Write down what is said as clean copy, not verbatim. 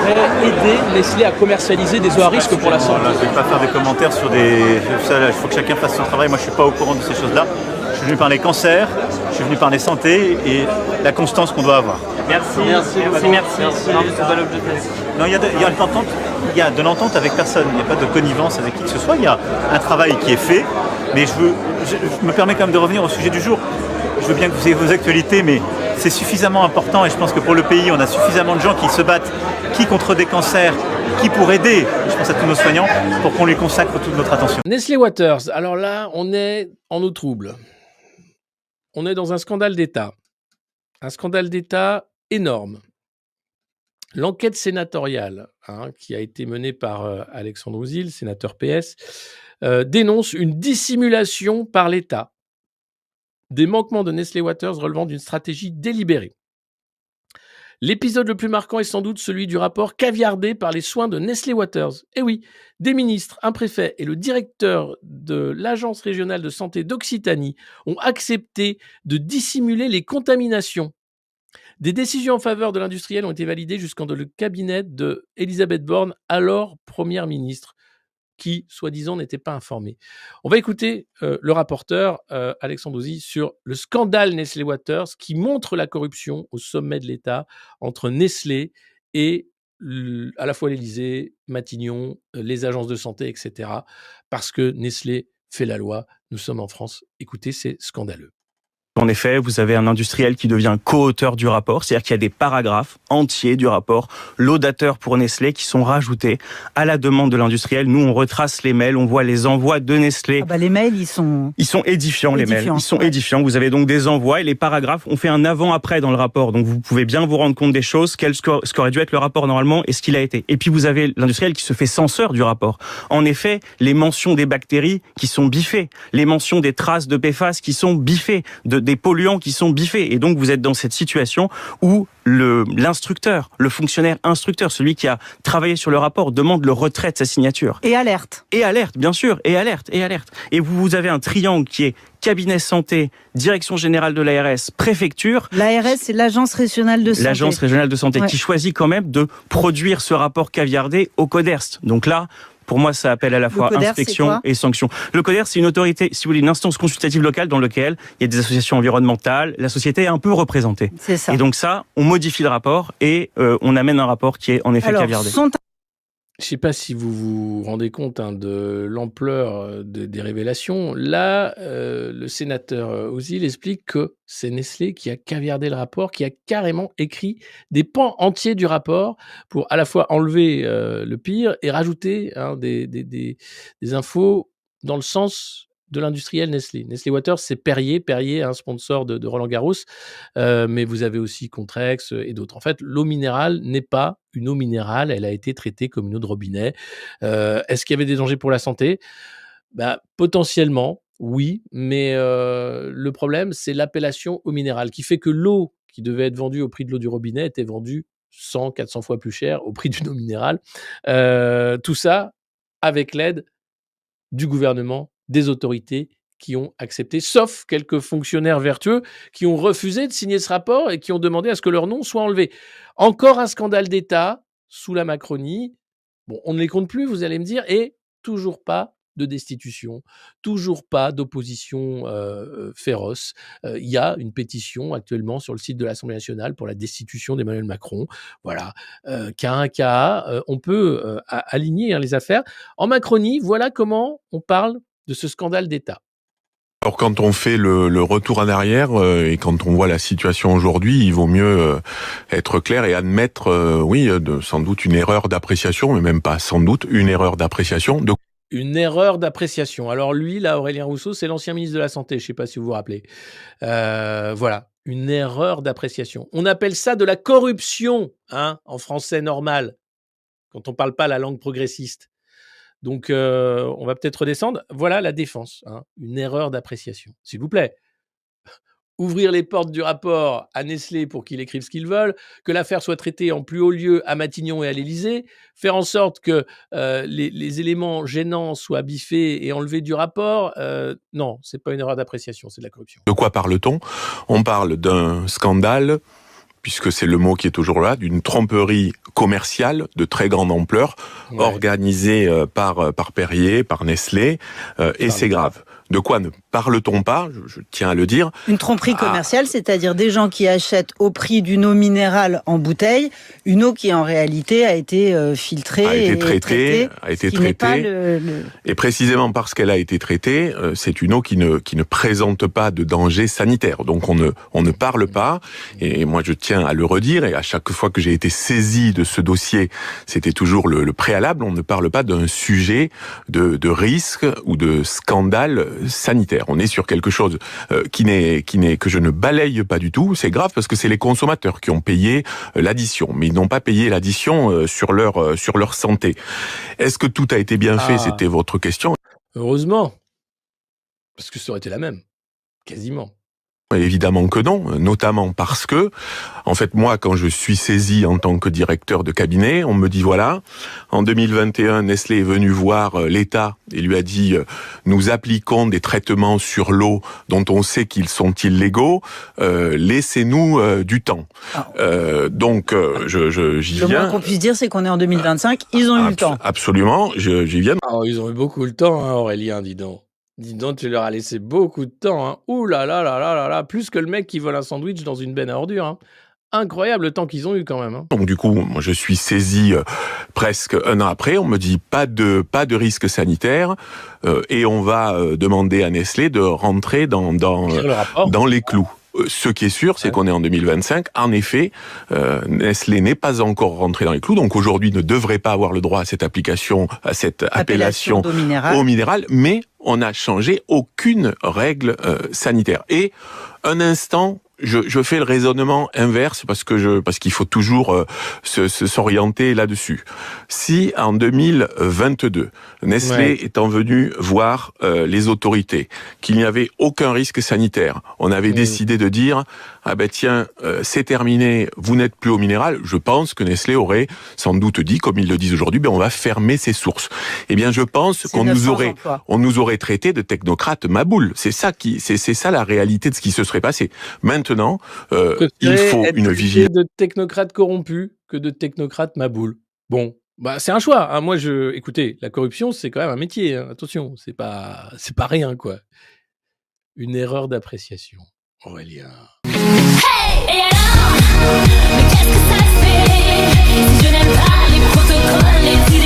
pourrait aider Nestlé à commercialiser des eaux à risque pour la santé? Je ne vais pas faire des commentaires sur des... Ça, il faut que chacun fasse son travail. Moi, je ne suis pas au courant de ces choses-là. Je suis venu parler cancer, je suis venu parler santé et la constance qu'on doit avoir. Merci. Non, il y a de l'entente avec personne. Il n'y a pas de connivence avec qui que ce soit. Il y a un travail qui est fait. Mais je me permets quand même de revenir au sujet du jour. Je veux bien que vous ayez vos actualités, mais c'est suffisamment important et je pense que pour le pays, on a suffisamment de gens qui se battent, qui contre des cancers, qui pour aider, je pense à tous nos soignants, pour qu'on lui consacre toute notre attention. Nestlé Waters, alors là, on est en eau trouble. On est dans un scandale d'État. Un scandale d'État énorme. L'enquête sénatoriale qui a été menée par Alexandre Ouzil, sénateur PS, dénonce une dissimulation par l'État des manquements de Nestlé Waters relevant d'une stratégie délibérée. L'épisode le plus marquant est sans doute celui du rapport caviardé par les soins de Nestlé Waters. Eh oui, des ministres, un préfet et le directeur de l'Agence régionale de santé d'Occitanie ont accepté de dissimuler les contaminations. Des décisions en faveur de l'industriel ont été validées jusqu'en le cabinet de Elisabeth Borne, alors première ministre, qui, soi-disant, n'était pas informée. On va écouter le rapporteur Alexandre Ouzil sur le scandale Nestlé Waters qui montre la corruption au sommet de l'État entre Nestlé et à la fois l'Élysée, Matignon, les agences de santé, etc. Parce que Nestlé fait la loi. Nous sommes en France. Écoutez, c'est scandaleux. En effet, vous avez un industriel qui devient co-auteur du rapport, c'est-à-dire qu'il y a des paragraphes entiers du rapport, laudateurs pour Nestlé, qui sont rajoutés à la demande de l'industriel. Nous, on retrace les mails, on voit les envois de Nestlé. Les mails, ils sont édifiants, les mails. Ils sont édifiants. Vous avez donc des envois et les paragraphes. On fait un avant-après dans le rapport, donc vous pouvez bien vous rendre compte des choses, ce qu'aurait dû être le rapport normalement et ce qu'il a été. Et puis vous avez l'industriel qui se fait censeur du rapport. En effet, les mentions des bactéries qui sont biffées, les mentions des traces de PFAS qui sont biffées, des polluants qui sont biffés. Et donc, vous êtes dans cette situation où l'instructeur, le fonctionnaire instructeur, celui qui a travaillé sur le rapport, demande le retrait de sa signature. Et alerte. Et alerte, bien sûr. Et alerte. Et vous avez un triangle qui est cabinet santé, direction générale de l'ARS, préfecture. L'ARS, c'est l'Agence régionale de santé. L'Agence régionale de santé, qui choisit quand même de produire ce rapport caviardé au CODERST. Donc là, pour moi, ça appelle à la fois inspection et sanction. Le CODERST, c'est une autorité, si vous voulez, une instance consultative locale dans laquelle il y a des associations environnementales, la société est un peu représentée. C'est ça. Et donc ça, on modifie le rapport et on amène un rapport qui est en effet caviardé. Je ne sais pas si vous vous rendez compte de l'ampleur des révélations. Là, le sénateur Ouzil explique que c'est Nestlé qui a caviardé le rapport, qui a carrément écrit des pans entiers du rapport pour à la fois enlever le pire et rajouter des infos dans le sens de l'industriel Nestlé. Nestlé Waters, c'est Perrier, un sponsor de Roland Garros, mais vous avez aussi Contrex et d'autres. En fait, l'eau minérale n'est pas une eau minérale, elle a été traitée comme une eau de robinet. Est-ce qu'il y avait des dangers pour la santé ? Potentiellement, oui, mais le problème, c'est l'appellation eau minérale, qui fait que l'eau qui devait être vendue au prix de l'eau du robinet était vendue 100, 400 fois plus cher au prix d'une eau minérale. Tout ça avec l'aide du gouvernement, des autorités qui ont accepté, sauf quelques fonctionnaires vertueux qui ont refusé de signer ce rapport et qui ont demandé à ce que leur nom soit enlevé. Encore un scandale d'État sous la Macronie. Bon, on ne les compte plus, vous allez me dire, et toujours pas de destitution, toujours pas d'opposition féroce. Il y a une pétition actuellement sur le site de l'Assemblée nationale pour la destitution d'Emmanuel Macron. Voilà, cas un cas, on peut aligner les affaires. En Macronie, voilà comment on parle de ce scandale d'État. Alors quand on fait le retour en arrière et quand on voit la situation aujourd'hui, il vaut mieux être clair et admettre, sans doute une erreur d'appréciation, mais même pas sans doute, une erreur d'appréciation. Une erreur d'appréciation. Alors lui, là, Aurélien Rousseau, c'est l'ancien ministre de la Santé, je ne sais pas si vous vous rappelez. Voilà, une erreur d'appréciation. On appelle ça de la corruption, en français normal, quand on ne parle pas la langue progressiste. Donc, on va peut-être redescendre. Voilà la défense, une erreur d'appréciation. S'il vous plaît, ouvrir les portes du rapport à Nestlé pour qu'ils écrivent ce qu'ils veulent, que l'affaire soit traitée en plus haut lieu à Matignon et à l'Élysée, faire en sorte que les éléments gênants soient biffés et enlevés du rapport. Non, c'est pas une erreur d'appréciation, c'est de la corruption. De quoi parle-t-on ? On parle d'un scandale puisque c'est le mot qui est toujours là, d'une tromperie commerciale de très grande ampleur, organisée par Perrier, par Nestlé, et c'est grave. De quoi ne parle-t-on pas, je tiens à le dire. Une tromperie commerciale, c'est-à-dire des gens qui achètent au prix d'une eau minérale en bouteille, une eau qui en réalité a été filtrée, a été traitée. Le... Et précisément parce qu'elle a été traitée, c'est une eau qui ne présente pas de danger sanitaire. Donc on ne parle pas, et moi je tiens à le redire, et à chaque fois que j'ai été saisi de ce dossier, c'était toujours le préalable, on ne parle pas d'un sujet de risque ou de scandale sanitaire. On est sur quelque chose que je ne balaye pas du tout. C'est grave parce que c'est les consommateurs qui ont payé l'addition, mais ils n'ont pas payé l'addition sur leur santé. Est-ce que tout a été bien fait? C'était votre question. Heureusement, parce que ça aurait été la même, quasiment. Évidemment que non, notamment parce que, en fait, moi, quand je suis saisi en tant que directeur de cabinet, on me dit, voilà, en 2021, Nestlé est venu voir l'État et lui a dit, nous appliquons des traitements sur l'eau dont on sait qu'ils sont illégaux, laissez-nous du temps. Donc, j'y viens. Le moins qu'on puisse dire, c'est qu'on est en 2025, ils ont eu le temps. Absolument, j'y viens. Ils ont eu beaucoup le temps, hein, Aurélien, dis donc. Dis donc, tu leur as laissé beaucoup de temps. Hein. Ouh là là là là là là, plus que le mec qui vole un sandwich dans une benne à ordures. Hein. Incroyable le temps qu'ils ont eu quand même. Hein. Donc du coup, moi, je suis saisi presque un an après. On me dit pas de risque sanitaire et on va demander à Nestlé de rentrer dans les clous. Ce qui est sûr, c'est qu'on est en 2025. En effet, Nestlé n'est pas encore rentré dans les clous, donc aujourd'hui ne devrait pas avoir le droit à cette application, à cette appellation eau minérale, mais on n'a changé aucune règle sanitaire. Et un instant, je fais le raisonnement inverse parce qu'il faut toujours s'orienter là-dessus. Si en 2022, Nestlé étant venu voir les autorités qu'il n'y avait aucun risque sanitaire, on avait décidé de dire c'est terminé, vous n'êtes plus au minéral, je pense que Nestlé aurait sans doute dit, comme ils le disent aujourd'hui, on va fermer ses sources. Eh bien, je pense qu'on nous aurait traité de technocrates maboules. C'est ça la réalité de ce qui se serait passé. Maintenant, il faut une vigilance. De technocrates corrompus que de technocrates maboules. Bon, c'est un choix. Hein. Moi, écoutez, la corruption, c'est quand même un métier. Hein. Attention, c'est pas rien, quoi. Une erreur d'appréciation, Aurélien. Hey, et alors, mais qu'est-ce que ça fait si je n'aime pas les protocoles, les idées